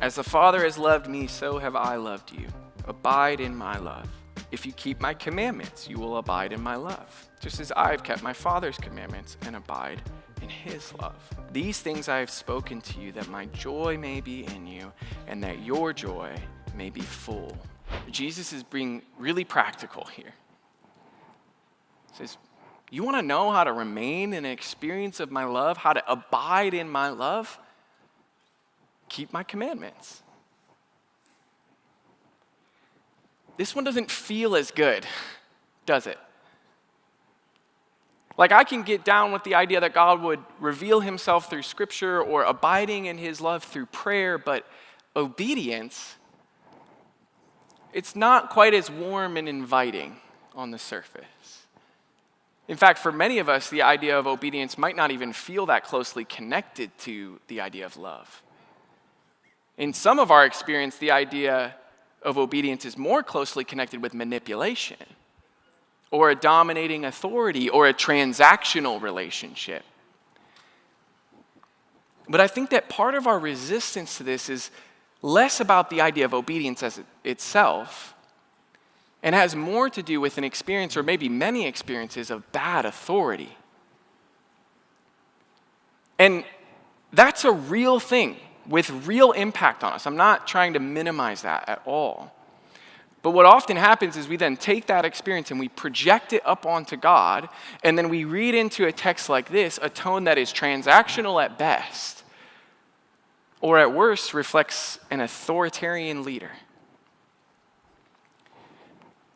As the Father has loved me, so have I loved you. Abide in my love. If you keep my commandments, you will abide in my love, just as I have kept my Father's commandments and abide in his love. These things I have spoken to you, that my joy may be in you, and that your joy may be full. Jesus is being really practical here. He says, you want to know how to remain in an experience of my love, how to abide in my love? Keep my commandments. This one doesn't feel as good, does it? Like, I can get down with the idea that God would reveal himself through scripture or abiding in his love through prayer, but obedience, it's not quite as warm and inviting on the surface. In fact, for many of us, the idea of obedience might not even feel that closely connected to the idea of love. In some of our experience, the idea of obedience is more closely connected with manipulation, or a dominating authority, or a transactional relationship. But I think that part of our resistance to this is less about the idea of obedience as itself, and has more to do with an experience, or maybe many experiences, of bad authority. And that's a real thing with real impact on us. I'm not trying to minimize that at all. But what often happens is we then take that experience and we project it up onto God, and then we read into a text like this a tone that is transactional at best, or at worst reflects an authoritarian leader.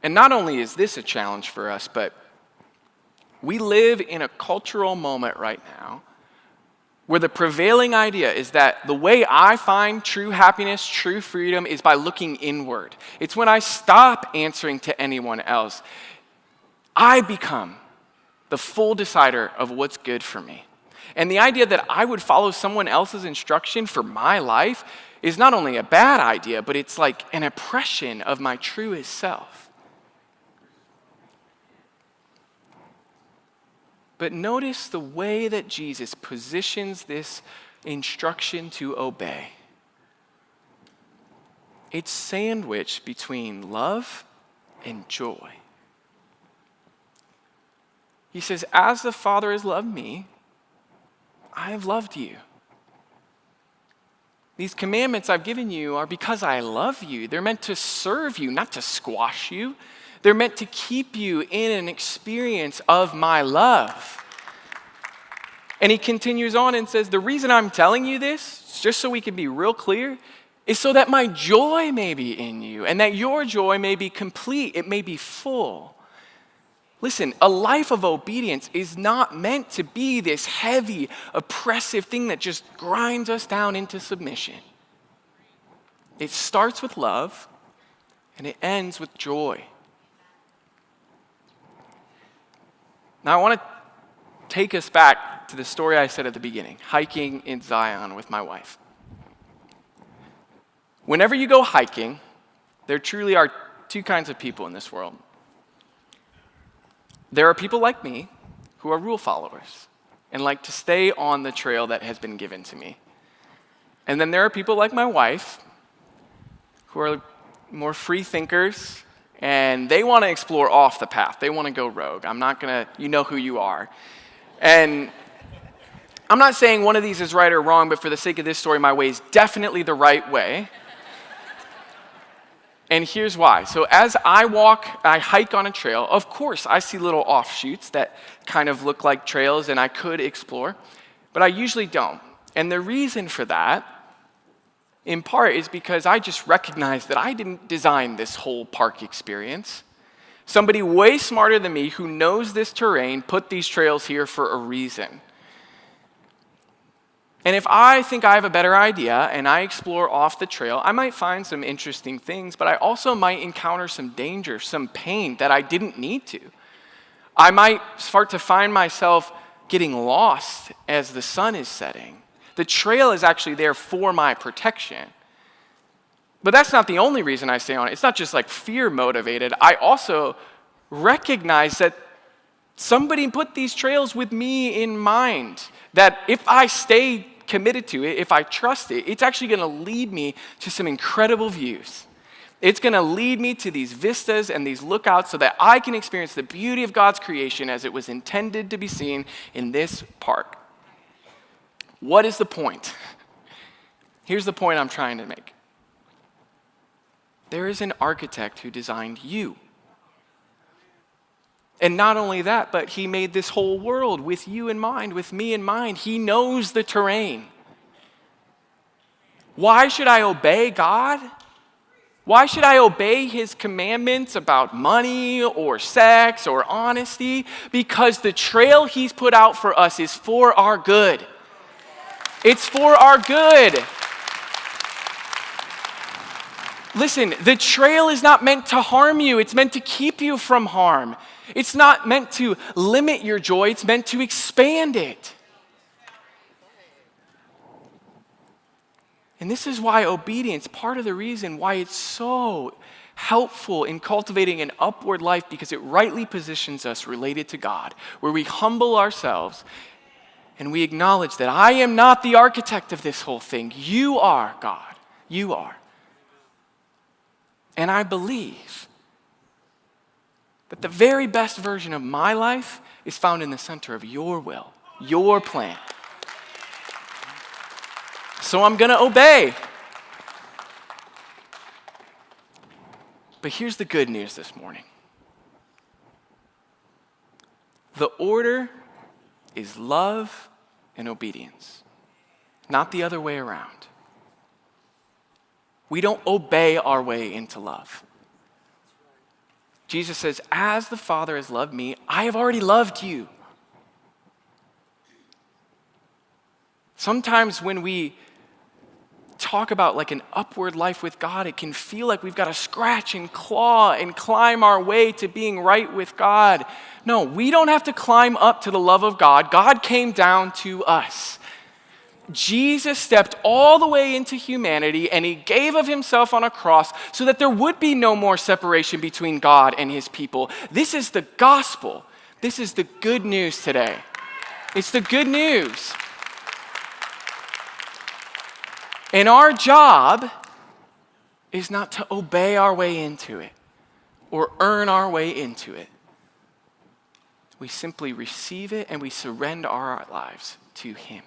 And not only is this a challenge for us, but we live in a cultural moment right now where the prevailing idea is that the way I find true happiness, true freedom, is by looking inward. It's when I stop answering to anyone else, I become the full decider of what's good for me. And the idea that I would follow someone else's instruction for my life is not only a bad idea, but it's like an oppression of my truest self. But notice the way that Jesus positions this instruction to obey. It's sandwiched between love and joy. He says, as the Father has loved me, I have loved you. These commandments I've given you are because I love you. They're meant to serve you, not to squash you. They're meant to keep you in an experience of my love. And he continues on and says, the reason I'm telling you this, just so we can be real clear, is so that my joy may be in you and that your joy may be complete, it may be full. Listen, a life of obedience is not meant to be this heavy, oppressive thing that just grinds us down into submission. It starts with love and it ends with joy. Now I want to take us back to the story I said at the beginning, hiking in Zion with my wife. Whenever you go hiking, there truly are two kinds of people in this world. There are people like me who are rule followers and like to stay on the trail that has been given to me. And then there are people like my wife who are more free thinkers, and they want to explore off the path. They want to go rogue. I'm not going to, you know who you are. And I'm not saying one of these is right or wrong, but for the sake of this story, my way is definitely the right way. And here's why. So as I hike on a trail, of course, I see little offshoots that kind of look like trails and I could explore, but I usually don't. And the reason for that, in part, is because I just recognize that I didn't design this whole park experience. Somebody way smarter than me who knows this terrain put these trails here for a reason. And if I think I have a better idea and I explore off the trail, I might find some interesting things, but I also might encounter some danger, some pain that I didn't need to. I might start to find myself getting lost as the sun is setting. The trail is actually there for my protection. But that's not the only reason I stay on it. It's not just like fear motivated. I also recognize that somebody put these trails with me in mind, that if I stay committed to it, if I trust it, it's actually going to lead me to some incredible views. It's going to lead me to these vistas and these lookouts so that I can experience the beauty of God's creation as it was intended to be seen in this park. What is the point? Here's the point I'm trying to make. There is an architect who designed you. And not only that, but he made this whole world with you in mind, with me in mind. He knows the terrain. Why should I obey God? Why should I obey his commandments about money or sex or honesty? Because the trail he's put out for us is for our good. It's for our good. Listen, the trail is not meant to harm you. It's meant to keep you from harm. It's not meant to limit your joy. It's meant to expand it. And this is why obedience, part of the reason why it's so helpful in cultivating an upward life, because it rightly positions us related to God, where we humble ourselves and we acknowledge that I am not the architect of this whole thing. You are, God. You are. And I believe that the very best version of my life is found in the center of your will, your plan. So I'm going to obey. But here's the good news this morning. The order is love and obedience, not the other way around. We don't obey our way into love. Jesus says, as the Father has loved me, I have already loved you. Sometimes when we talk about like an upward life with God, it can feel like we've got to scratch and claw and climb our way to being right with God. No, we don't have to climb up to the love of God. God came down to us. Jesus stepped all the way into humanity and he gave of himself on a cross so that there would be no more separation between God and his people. This is the gospel. This is the good news today. It's the good news. And our job is not to obey our way into it or earn our way into it. We simply receive it and we surrender our lives to him.